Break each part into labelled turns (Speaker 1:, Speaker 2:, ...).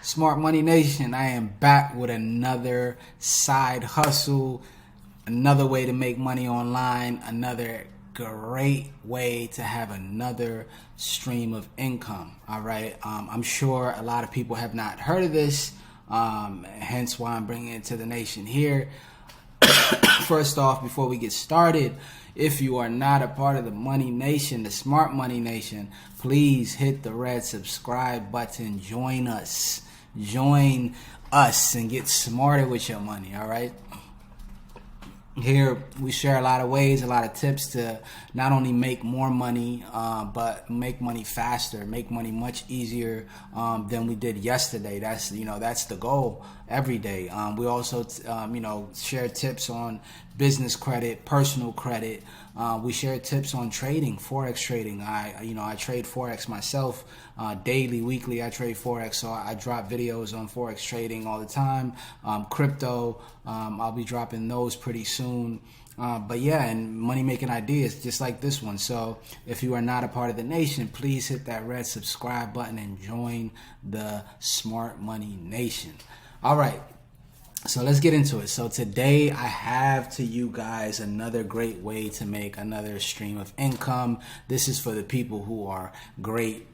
Speaker 1: Smart Money Nation, I am back with another side hustle, another way to make money online, another great way to have another stream of income. All right. I'm sure a lot of people have not heard of this, hence why I'm bringing it to the nation here. First off, before we get started, if you are not a part of the Money Nation, the Smart Money Nation, please hit the red subscribe button. Join us and get smarter with your money. All right. Here we share a lot of ways, a lot of tips to not only make more money, but make money faster, make money much easier than we did yesterday. That's the goal every day. We also share tips on business credit, personal credit. We share tips on trading, forex trading. I trade forex myself daily, weekly. I trade forex, so I drop videos on forex trading all the time. Crypto, I'll be dropping those pretty soon. But yeah, and money making ideas just like this one. So if you are not a part of the nation, please hit that red subscribe button and join the Smart Money Nation. All right. So let's get into it. So today I have to you guys another great way to make another stream of income. This is for the people who are great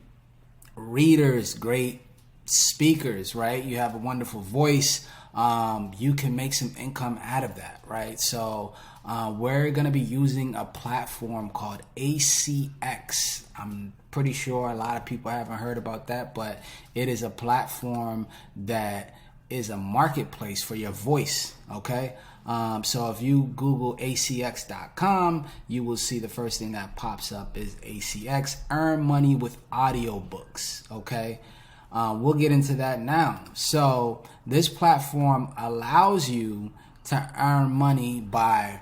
Speaker 1: readers, great speakers, right? You have a wonderful voice. You can make some income out of that, right? So we're going to be using a platform called ACX. I'm pretty sure a lot of people haven't heard about that, but it is a platform that is a marketplace for your voice. Okay. So if you Google ACX.com, you will see the first thing that pops up is ACX, earn money with audiobooks. Okay. We'll get into that now. So this platform allows you to earn money by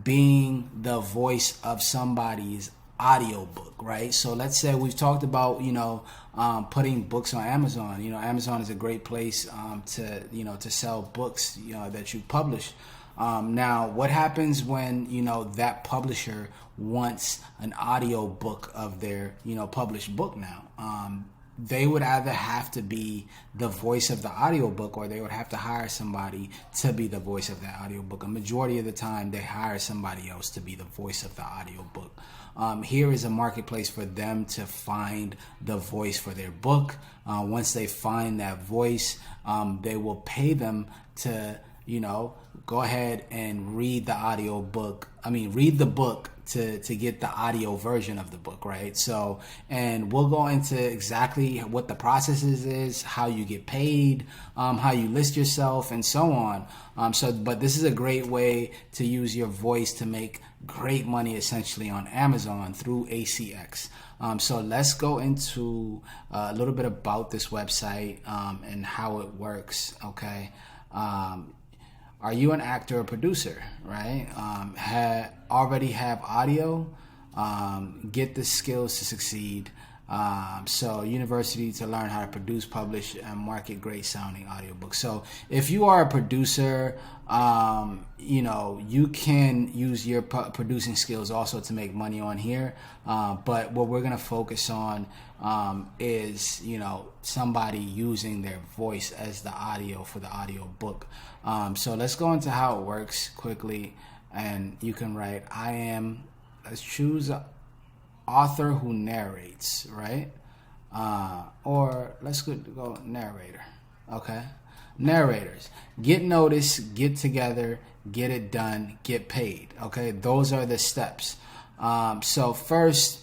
Speaker 1: being the voice of somebody's audiobook, right? So let's say we've talked about, putting books on Amazon. Amazon is a great place to sell books, that you publish. Now, what happens when, that publisher wants an audio book of their, published book now? They would either have to be the voice of the audiobook, or they would have to hire somebody to be the voice of that audiobook. A majority of the time, they hire somebody else to be the voice of the audiobook. Here is a marketplace for them to find the voice for their book. Once they find that voice, they will pay them to, go ahead and read the book to get the audio version of the book, right? So, and we'll go into exactly what the process is, how you get paid, how you list yourself, and so on. But this is a great way to use your voice to make great money essentially on Amazon through ACX. So let's go into a little bit about this website and how it works, okay? Are you an actor or producer, right? Already have audio, get the skills to succeed. So university to learn how to produce, publish, and market great sounding audiobooks. So if you are a producer, you can use your producing skills also to make money on here. But what we're going to focus on is, somebody using their voice as the audio for the audio book. So let's go into how it works quickly. And you can write, let's choose author who narrates, right? Or let's go narrator. Okay. Narrators. Get noticed, get together, get it done, get paid. Okay. Those are the steps. So first,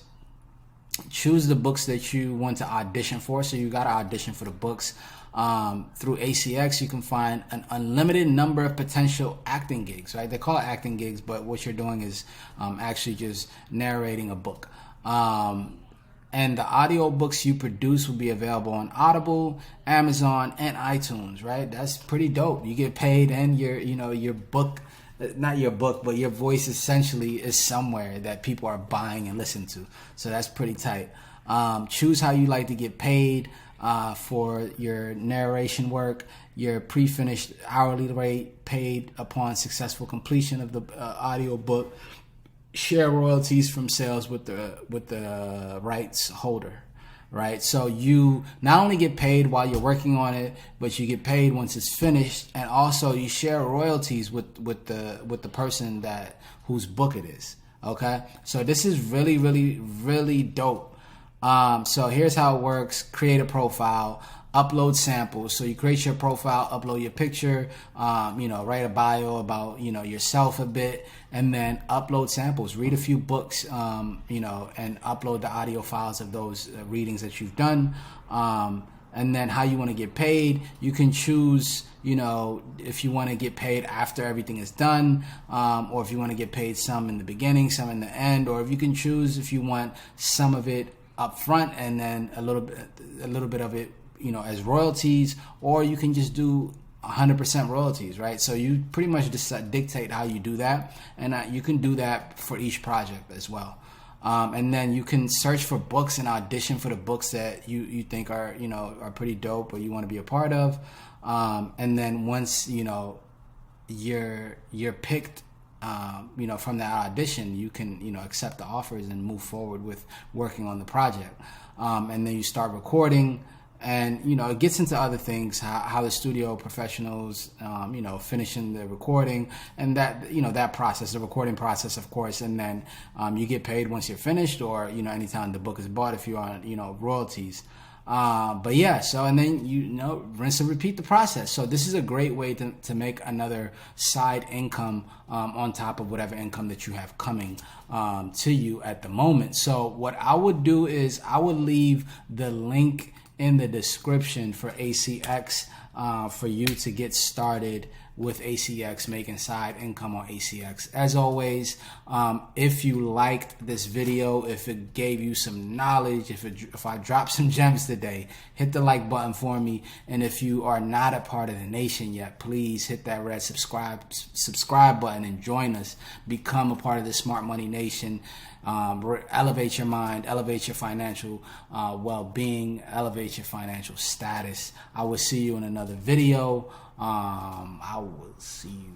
Speaker 1: choose the books that you want to audition for. So you got to audition for the books. Through ACX, you can find an unlimited number of potential acting gigs, right? They call it acting gigs, but what you're doing is actually just narrating a book. And the audiobooks you produce will be available on Audible, Amazon, and iTunes, right? That's pretty dope. You get paid, and your book, not your book, but your voice essentially is somewhere that people are buying and listening to. So that's pretty tight. Choose how you like to get paid for your narration work, your pre-finished hourly rate paid upon successful completion of the audiobook. Share royalties from sales with the rights holder, right? So you not only get paid while you're working on it, but you get paid once it's finished, and also you share royalties with the person that whose book it is. Okay, so this is really, really, really dope. So here's how it works: create a profile, upload samples. So you create your profile, upload your picture, write a bio about, yourself a bit, and then upload samples, read a few books, and upload the audio files of those readings that you've done. And then how you want to get paid, you can choose, if you want to get paid after everything is done, or if you want to get paid some in the beginning, some in the end, or if you can choose if you want some of it up front and then a little bit of it, as royalties, or you can just do 100% royalties, right? So you pretty much just dictate how you do that, and you can do that for each project as well. And then you can search for books and audition for the books that you think are pretty dope or you want to be a part of. And then once you're picked, from that audition, you can accept the offers and move forward with working on the project. And then you start recording. And, it gets into other things, how the studio professionals, finishing the recording and that, that process, the recording process, of course. And then you get paid once you're finished or, anytime the book is bought if you're on, royalties. But yeah, so, and then, rinse and repeat the process. So this is a great way to make another side income on top of whatever income that you have coming to you at the moment. So what I would do is I would leave the link in the description for ACX for you to get started with ACX, making side income on ACX. As always, if you liked this video, if it gave you some knowledge, if I dropped some gems today, hit the like button for me. And if you are not a part of the nation yet, please hit that red subscribe button and join us. Become a part of the Smart Money Nation. Elevate your mind, elevate your financial well-being, elevate your financial status. I will see you in another video. I will see you